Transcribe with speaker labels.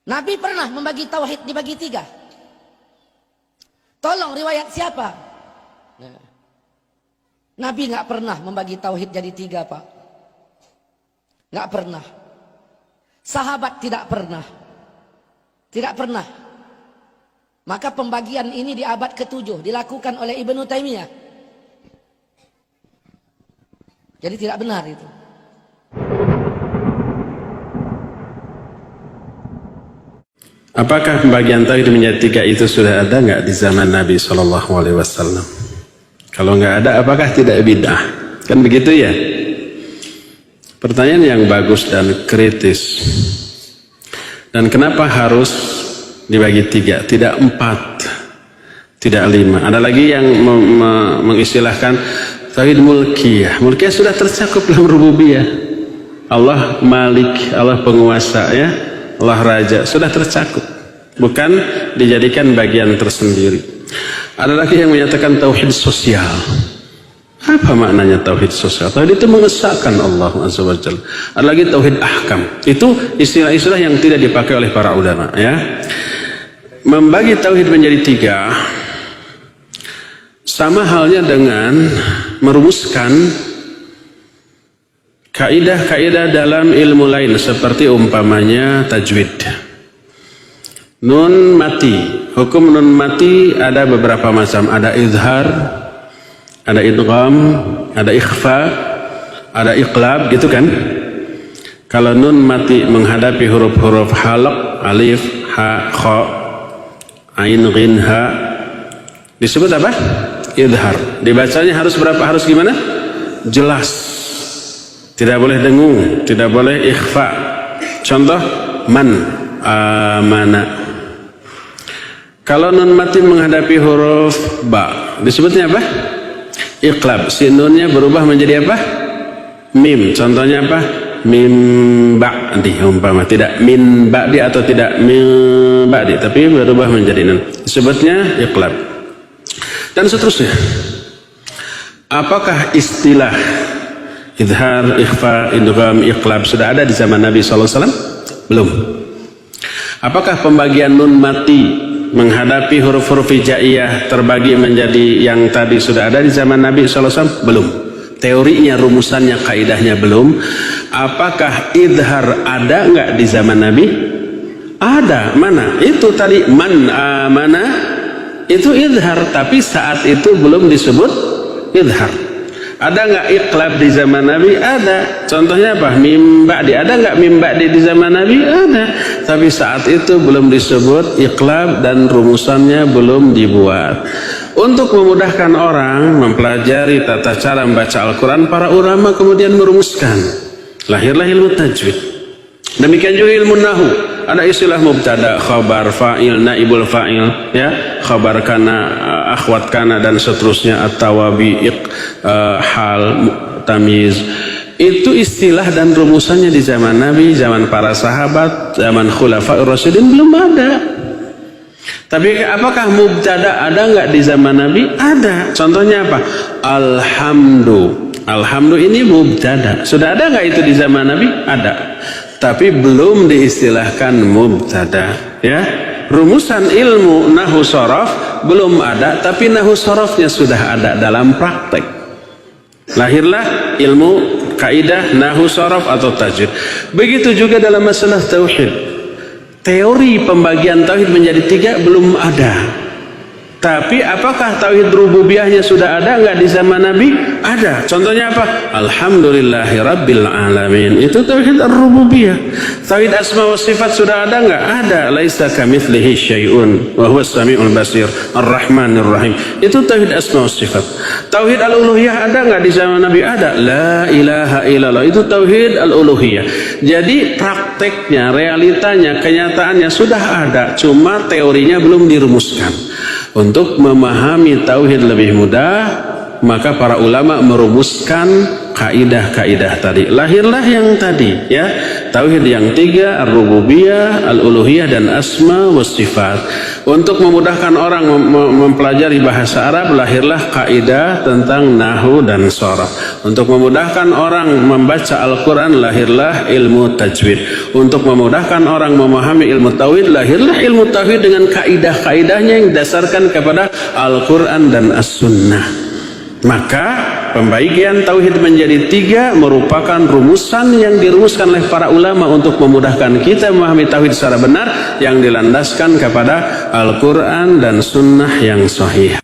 Speaker 1: Nabi pernah membagi tauhid dibagi tiga. Tolong riwayat siapa? Nah, Nabi nggak pernah membagi tauhid jadi tiga, Pak. Nggak pernah. Sahabat tidak pernah. Tidak pernah. Maka pembagian ini di abad ke-7 dilakukan oleh Ibnu Taimiyah. Jadi tidak benar itu.
Speaker 2: Apakah pembagian tauhid menjadi tiga itu sudah ada nggak di zaman Nabi SAW? Kalau nggak ada, apakah tidak bid'ah? Kan begitu ya? Pertanyaan yang bagus dan kritis. Dan kenapa harus dibagi tiga, tidak 4, tidak 5? Ada lagi yang mengistilahkan tauhid mulkiyah. Mulkiyah sudah tercakup dalam rububiyah. Allah Malik, Allah penguasa, ya. Allah Raja, sudah tercakup, bukan dijadikan bagian tersendiri. Ada lagi yang menyatakan tauhid sosial. Apa maknanya tauhid sosial? Tauhid itu mengesahkan Allah Azza wa Jalla. Ada lagi tauhid ahkam. Itu istilah-istilah yang tidak dipakai oleh para ulama, ya. Membagi tauhid menjadi tiga sama halnya dengan merumuskan kaidah-kaidah dalam ilmu lain seperti umpamanya tajwid. Nun mati, hukum nun mati ada beberapa macam, ada izhar, ada idgham, ada ikhfa, ada iqlab, gitu kan? Kalau nun mati menghadapi huruf-huruf halaq, alif, ha, kha, ain, ghin, ha, disebut apa? Izhar. Dibacanya harus berapa? Harus gimana? Jelas. Tidak boleh dengung, tidak boleh ikhfa. Contoh, man, amana. Kalau nun mati menghadapi huruf ba, disebutnya apa? Iqlab. Si nunnya berubah menjadi apa? Mim. Contohnya apa? Mim ba'di, umpama. Tidak min ba'di atau tidak min ba'di, tapi berubah menjadi nun. Disebutnya iqlab. Dan seterusnya. Apakah istilah izhar, ikhfa, idgham, iqlab sudah ada di zaman Nabi SAW? Belum. Apakah pembagian nun mati menghadapi huruf-huruf hijaiyah terbagi menjadi yang tadi sudah ada di zaman Nabi SAW? Belum. Teorinya, rumusannya, kaidahnya belum. Apakah izhar ada nggak di zaman Nabi? Ada. Mana? Itu tadi man amana, itu izhar, tapi saat itu belum disebut izhar. Ada nggak iqlab di zaman Nabi? Ada. Contohnya apa? Mim ba'di. Ada nggak mim ba'di di zaman Nabi? Ada. Tapi saat itu belum disebut iqlab dan rumusannya belum dibuat. Untuk memudahkan orang mempelajari tata cara membaca Al-Quran, para ulama kemudian merumuskan. Lahirlah ilmu tajwid. Demikian juga ilmu nahu. Ada istilah mubtada, khabar, fa'il, naibul fa'il, ya, khabar kana, akhwat kana, dan seterusnya, at-tawabi, hal, tamiz. Itu istilah dan rumusannya di zaman Nabi, zaman para sahabat, zaman khulafa'ur rasyidin belum ada. Tapi apakah mubtada ada nggak di zaman Nabi? Ada. Contohnya apa? Alhamdu. Alhamdu ini mubtada. Sudah ada nggak itu di zaman Nabi? Ada. Tapi belum diistilahkan mubtada, ya. Rumusan ilmu nahu sorof belum ada, tapi nahu sorofnya sudah ada dalam praktek. Lahirlah ilmu kaidah nahu sorof atau tajwid. Begitu juga dalam masalah tauhid. Teori pembagian tauhid menjadi tiga belum ada. Tapi apakah tauhid rububiyahnya sudah ada nggak di zaman Nabi? Ada. Contohnya apa? Alhamdulillahi Rabbil Alamin. Itu tauhid ar-rububiyah. Tauhid asma wa sifat sudah ada nggak? Ada. Laisa kamitslihi syai'un wa huwas samiul basir. Ar-Rahmanir Rahim. Itu tauhid asma wa sifat. Tauhid al-uluhiyah ada nggak di zaman Nabi? Ada. La ilaha illallah. Itu tauhid al-uluhiyah. Jadi prakteknya, realitanya, kenyataannya sudah ada. Cuma teorinya belum dirumuskan. Untuk memahami tauhid lebih mudah, maka para ulama merumuskan kaidah-kaidah tadi. Lahirlah yang tadi, ya, tauhid yang tiga, ar-rububiyah, al-uluhiyah, dan asma wa sifat. Untuk memudahkan orang mempelajari bahasa Arab, lahirlah kaidah tentang nahwu dan sharaf. Untuk memudahkan orang membaca Al-Quran, lahirlah ilmu tajwid. Untuk memudahkan orang memahami ilmu tauhid, lahirlah ilmu tauhid dengan kaidah-kaidahnya yang didasarkan kepada Al-Quran dan As-Sunnah. Maka pembagian tauhid menjadi tiga merupakan rumusan yang dirumuskan oleh para ulama untuk memudahkan kita memahami tauhid secara benar, yang dilandaskan kepada Al-Quran dan Sunnah yang sahih.